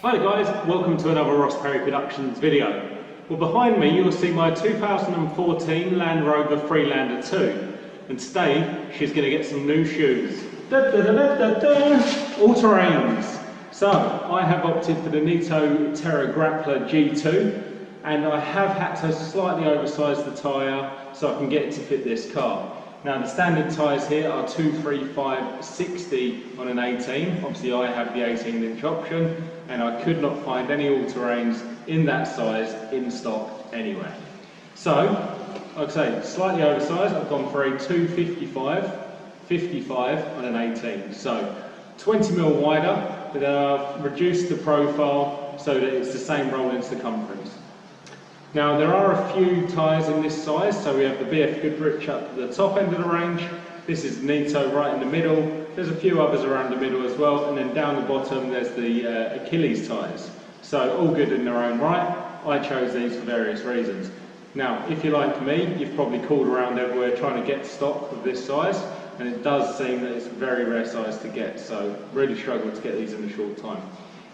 Hi guys, welcome to another Ross Perry Productions video. Well, behind me you'll see my 2014 Land Rover Freelander 2, and today she's going to get some new shoes. All terrains. So I have opted for the Nitto Terra Grappler G2, and I have had to slightly oversize the tyre so I can get it to fit this car. Now the standard tyres here are 235/60 on an 18. Obviously I have the 18-inch option, and I could not find any all-terrains in that size in stock anywhere. So, like I say, slightly oversized. I've gone for a 255/55 on an 18. So 20mm wider, but I've reduced the profile so that it's the same rolling circumference. Now there are a few tyres in this size, so we have the BF Goodrich up at the top end of the range. This is Nitto right in the middle. There's a few others around the middle as well, and then down the bottom there's the Achilles tyres. So all good in their own right. I chose these for various reasons. Now if you're like me, you've probably called around everywhere trying to get stock of this size, and it does seem that it's a very rare size to get, so really struggled to get these in a short time.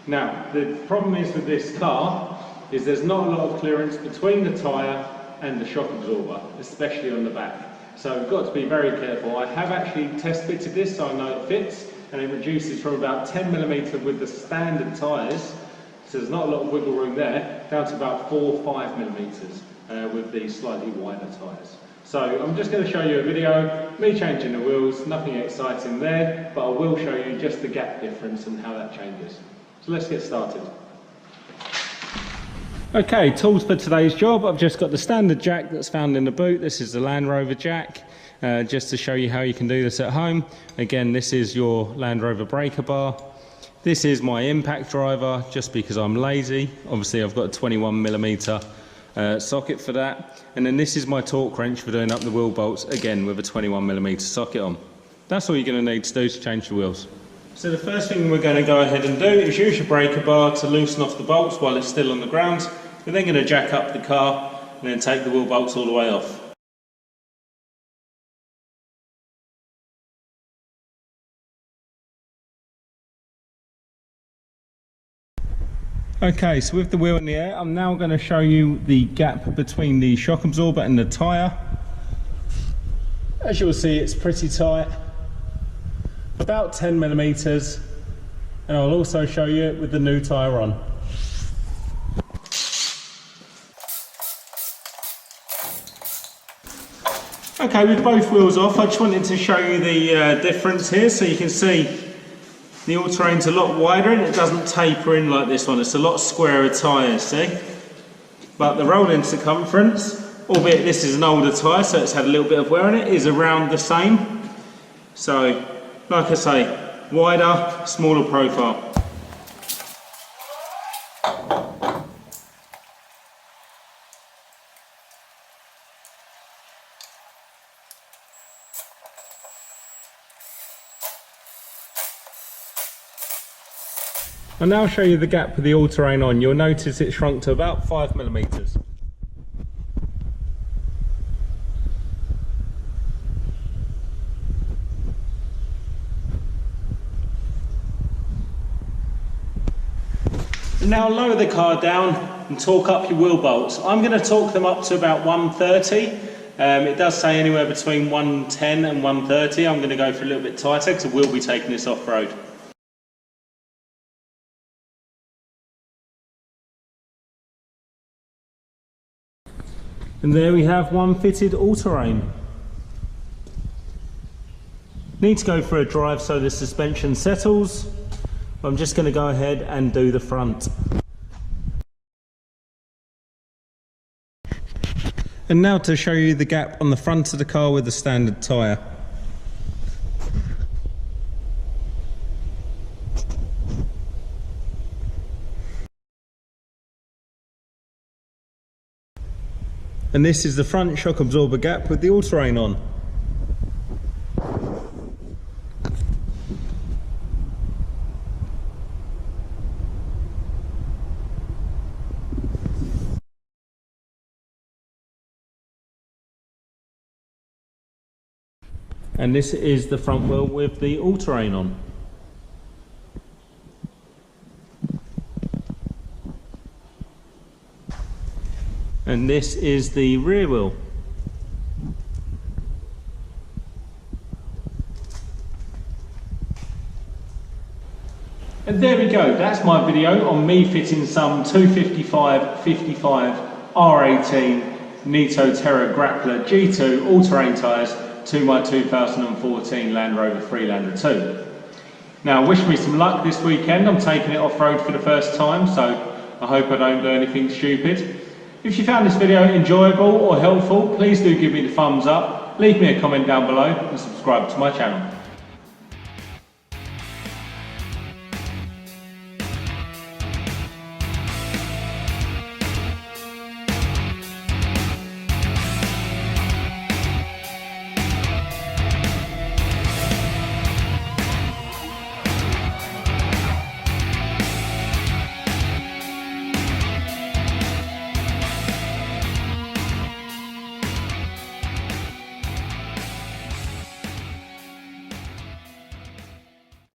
Now the problem is with this car is there's not a lot of clearance between the tyre and the shock absorber, especially on the back. So we've got to be very careful. I have actually test fitted this so I know it fits, and it reduces from about 10mm with the standard tyres, so there's not a lot of wiggle room there, down to about 4 or 5mm with the slightly wider tyres. So I'm just going to show you a video, me changing the wheels, nothing exciting there, but I will show you just the gap difference and how that changes. So let's get started. Okay, tools for today's job. I've just got the standard jack that's found in the boot. This is the Land Rover jack, just to show you how you can do this at home. Again, this is your Land Rover breaker bar. This is my impact driver, just because I'm lazy. Obviously I've got a 21mm socket for that. And then this is my torque wrench for doing up the wheel bolts, again with a 21mm socket on. That's all you're going to need to do to change the wheels. So the first thing we're going to go ahead and do is use your breaker bar to loosen off the bolts while it's still on the ground. We're then going to jack up the car and then take the wheel bolts all the way off. Okay, so with the wheel in the air, I'm now going to show you the gap between the shock absorber and the tyre. As you'll see, it's pretty tight, about 10mm, and I'll also show you it with the new tyre on. Okay, with both wheels off, I just wanted to show you the difference here, so you can see the all-terrain's a lot wider and it doesn't taper in like this one. It's a lot squarer tyres, see? But the rolling circumference, albeit this is an older tyre so it's had a little bit of wear on it, is around the same. So, like I say, wider, smaller profile. I'll now show you the gap with the all-terrain on. You'll notice it shrunk to about 5mm. And now lower the car down and torque up your wheel bolts. I'm going to torque them up to about 130. It does say anywhere between 110 and 130. I'm going to go for a little bit tighter because I will be taking this off-road. And there we have one fitted all-terrain. Need to go for a drive so the suspension settles. I'm just going to go ahead and do the front. And now to show you the gap on the front of the car with the standard tyre. And this is the front shock absorber gap with the all-terrain on. And this is the front wheel with the all-terrain on. And this is the rear wheel. And there we go, that's my video on me fitting some 255/55 R18 Nitto Terra Grappler G2 all-terrain tyres to my 2014 Land Rover Freelander 2. Now wish me some luck this weekend. I'm taking it off-road for the first time, so I hope I don't do anything stupid. If you found this video enjoyable or helpful, please do give me the thumbs up, leave me a comment down below and subscribe to my channel.